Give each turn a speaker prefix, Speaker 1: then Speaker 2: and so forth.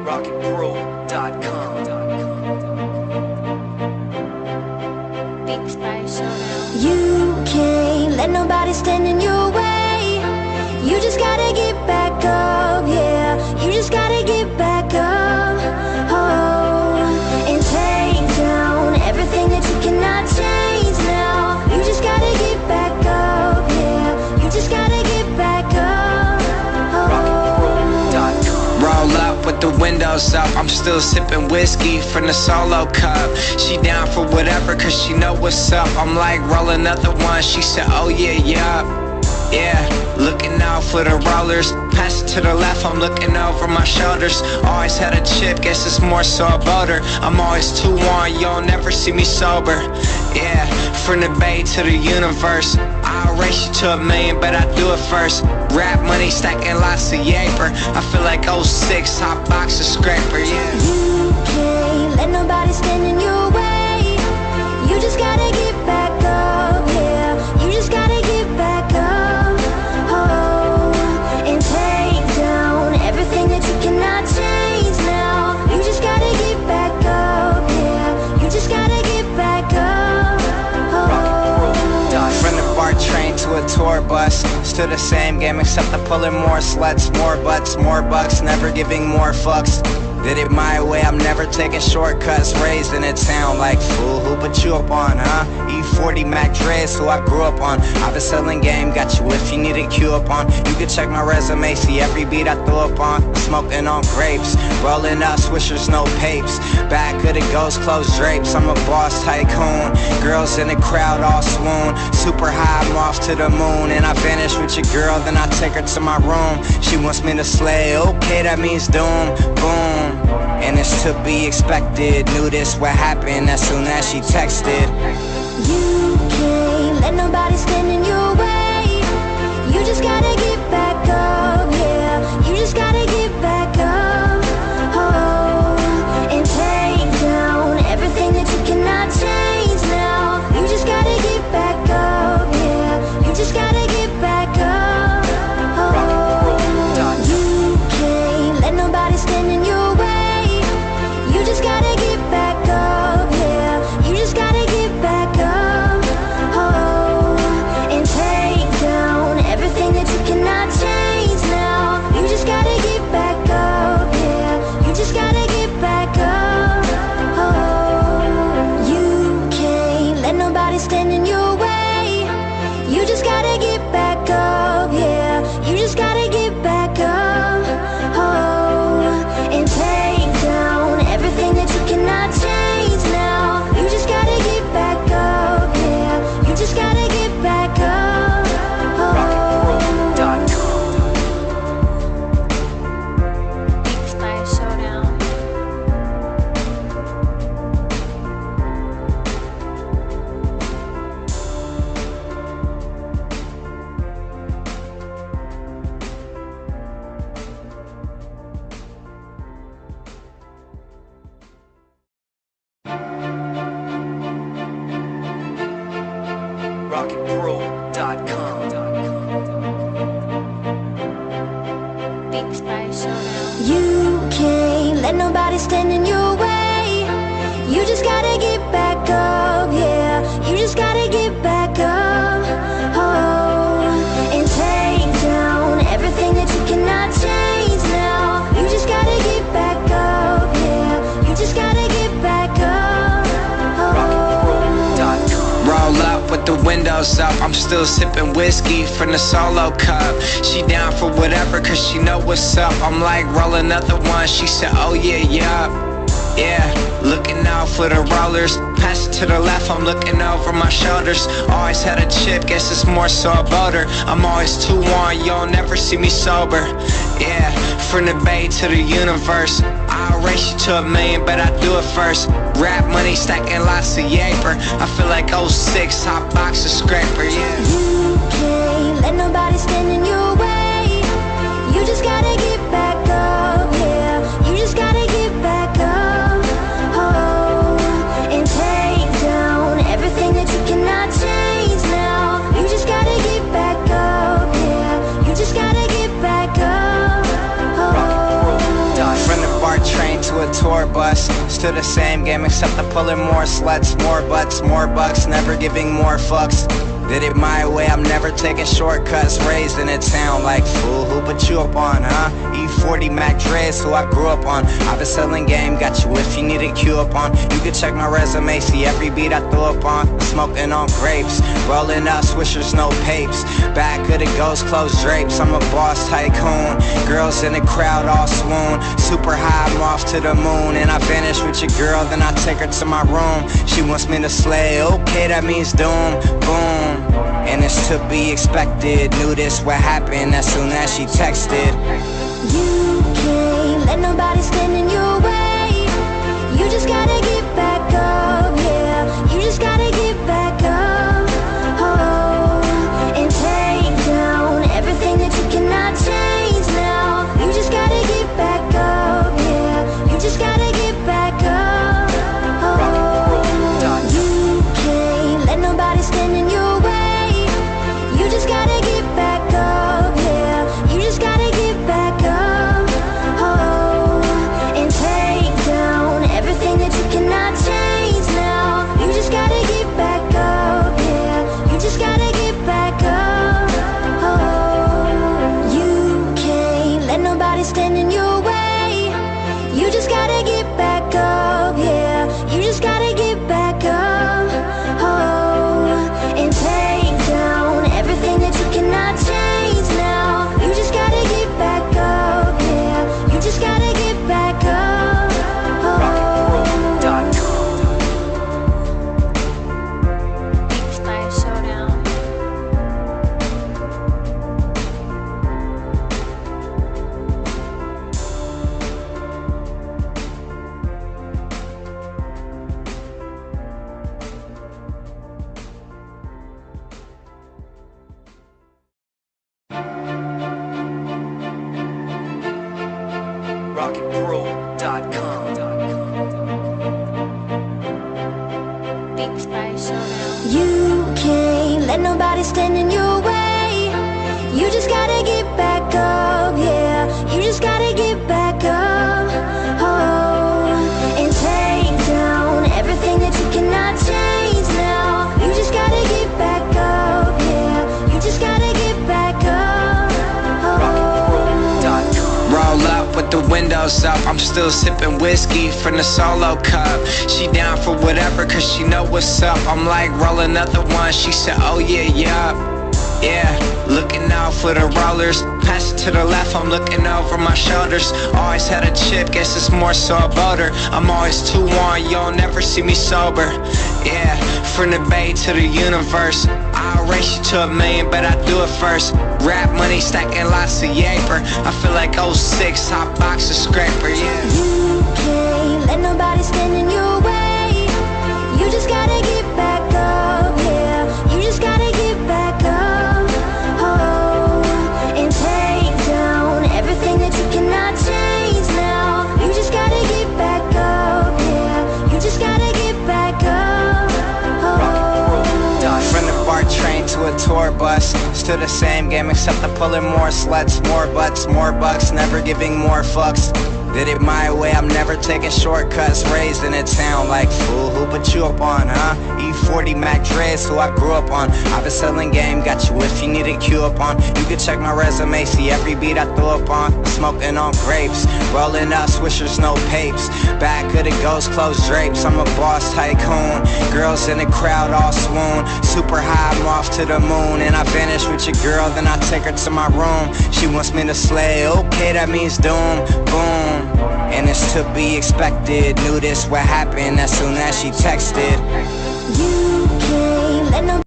Speaker 1: RocketPro.com.
Speaker 2: Big Spy Showdown.
Speaker 3: You can't let nobody stand in your way. You just gotta get back up, yeah. You just gotta get back up, oh, and take down everything that you cannot change now. You just gotta get back up, yeah. You just gotta get back up, oh.
Speaker 1: RocketPro.com.
Speaker 4: Roll up with the windows up, I'm still sipping whiskey from the solo cup. She down for whatever cause she know what's up. I'm like, roll another one, she said, oh yeah. Yeah, looking out for the rollers. Pass it to the left, I'm looking over my shoulders. Always had a chip, guess it's more so about her. I'm always 2-1, you'll never see me sober. Yeah, from the bay to the universe. I'll race you to a million, but I do it first. Rap money, stacking lots of yaper. I feel like 06, hot box of scraper, yeah.
Speaker 3: You can't let nobody stand in your way. You just gotta get back up, yeah. You just gotta get back up, oh, and take down everything that you cannot change now. You just gotta get back up, yeah. You just gotta get back up, oh.
Speaker 4: From the BART train to a tour bus, still the same game except I'm pulling more sluts, more butts, more bucks, never giving more fucks. Did it my way, I'm never taking shortcuts. Raised in a town like, fool, who put you up on, huh? E40 Mac Dre's who I grew up on. I've been selling game, got you if you need a cue up on. You can check my resume, see every beat I throw up on. Smoking on grapes, rolling up swishers, no papes. Back of the ghost, closed drapes, I'm a boss tycoon. Girls in the crowd all swoon. Super high, I'm off to the moon. And I vanish with your girl, then I take her to my room. She wants me to slay, okay, that means doom, boom. And it's to be expected. Knew this would happen as soon as she texted.
Speaker 3: You can't let nobody stand in your way. You just gotta get back up, yeah. You just gotta get back up, oh, and take down everything that you cannot change now. You just gotta get back up, yeah. You just gotta get back up, oh. You can't let nobody stand in your way. You just gotta get back up, yeah. You just gotta get back up, oh, and take down everything that you cannot change now. You just gotta get back up, yeah. You just gotta get back up, oh. You can't let nobody stand in your way. You just gotta get back up, yeah. You just gotta get back up, oh, and take down everything that you cannot change now. You just gotta get back up, yeah. You just gotta get back up, oh.
Speaker 1: RocketPro.com.
Speaker 2: Big Spy Showdown.
Speaker 1: RocketPro.com.
Speaker 2: Big Spy Showdown.
Speaker 3: You can't let nobody stand in your way. You just gotta get back up, yeah. You just gotta get back up, oh, and take down everything that you cannot change now. You just gotta get back up, yeah. You just gotta get back up, oh.
Speaker 1: RocketPro.com.
Speaker 4: Roll up with the windows up, I'm still sipping whiskey from the solo cup. She down for whatever cause she know what's up. I'm like, roll another one, she said, oh yeah. Yeah, looking out for the rollers. Pass it to the left, I'm looking over my shoulders. Always had a chip, guess it's more so about her. I'm always 2-1, you'll never see me sober. Yeah, from the bay to the universe. I'll race you to a million, but I do it first. Rap money, stacking lots of yaper. I feel like 06, hot box of scraper, yeah.
Speaker 3: You can't let nobody stand in your way. You just gotta get back up, yeah. You just gotta get back up, oh, and take down everything that you cannot change now. You just gotta get back up, yeah. You just gotta get
Speaker 4: tour bus. Still the same game except I'm pulling more sluts, more butts, more bucks, never giving more fucks. Did it my way, I'm never taking shortcuts. Raised in a town like, fool, who put you up on, huh? E40 Mac Dre's who I grew up on. I've been selling game, got you if you need a cue up on. You can check my resume, see every beat I throw up on. Smoking on grapes, rolling out swishers, no papes. Back of the ghost, closed drapes, I'm a boss tycoon. Girls in the crowd all swoon. Super high, I'm off to the moon. And I vanish with your girl, then I take her to my room. She wants me to slay, okay, that means doom, boom. And it's to be expected. Knew this would happen as soon as she texted.
Speaker 3: You can't let nobody stand in your way. You just gotta get back up, yeah. You just gotta get back up, oh, and take down everything that you cannot change now. You just gotta get back up, yeah. You just gotta get back up, oh. You can't let nobody stand in your way. You just gotta get back up, yeah. You just gotta get back up, oh, and take down everything that you cannot change now. You just gotta get back up, yeah. You just gotta get back up, oh. You can't let nobody stand in your way. You just gotta get back up, yeah. You just gotta get back up, oh, and take down everything that you cannot change now. You just gotta get back up, yeah. You just gotta get back up, oh.
Speaker 2: Big Spy Showdown.
Speaker 1: RocketPro.com.
Speaker 2: Big Spy Showdown.
Speaker 3: You can't let nobody stand in your way. You just gotta get back up, yeah. You just gotta get back up, oh, and take down everything that you cannot change now. You just gotta get back up, yeah. You just gotta get back up, oh.
Speaker 1: RocketPro.com.
Speaker 4: Roll up with the windows up, I'm still sipping whiskey from the solo cup. She down for whatever cause she know what's up. I'm like, roll another one, she said, oh yeah, yeah. Yeah, looking out for the rollers. Pass it to the left, I'm looking over my shoulders. Always had a chip, guess it's more so a voter. I'm always 2-1, you'll never see me sober. Yeah, from the bay to the universe. I'll race you to a million, but I do it first. Rap money, stacking lots of yaper. I feel like 06, hot box of scraper, yeah.
Speaker 3: You can't let nobody stand in your way. You just gotta get back up, yeah. You just gotta get back up, oh, and take down everything that you cannot change now. You just gotta get back up, yeah. You just gotta get back up, oh.
Speaker 4: From the BART train to a tour bus. Still the same game except I'm pulling more sluts, more butts, more bucks, never giving more fucks. Did it my way, I'm never taking shortcuts. Raised in a town like, fool, who put you up on, huh? E40 Mac Dre's who I grew up on. I've been selling game, got you if you need a cue up on. You can check my resume, see every beat I throw up on. Smoking on grapes, rolling out swishers, no papes. Back of the ghost, closed drapes, I'm a boss tycoon. Girls in the crowd all swoon. Super high, I'm off to the moon. And I vanish with your girl, then I take her to my room. She wants me to slay, okay, that means doom, boom. And it's to be expected. Knew this would happen as soon as she texted.
Speaker 3: You can't let nobody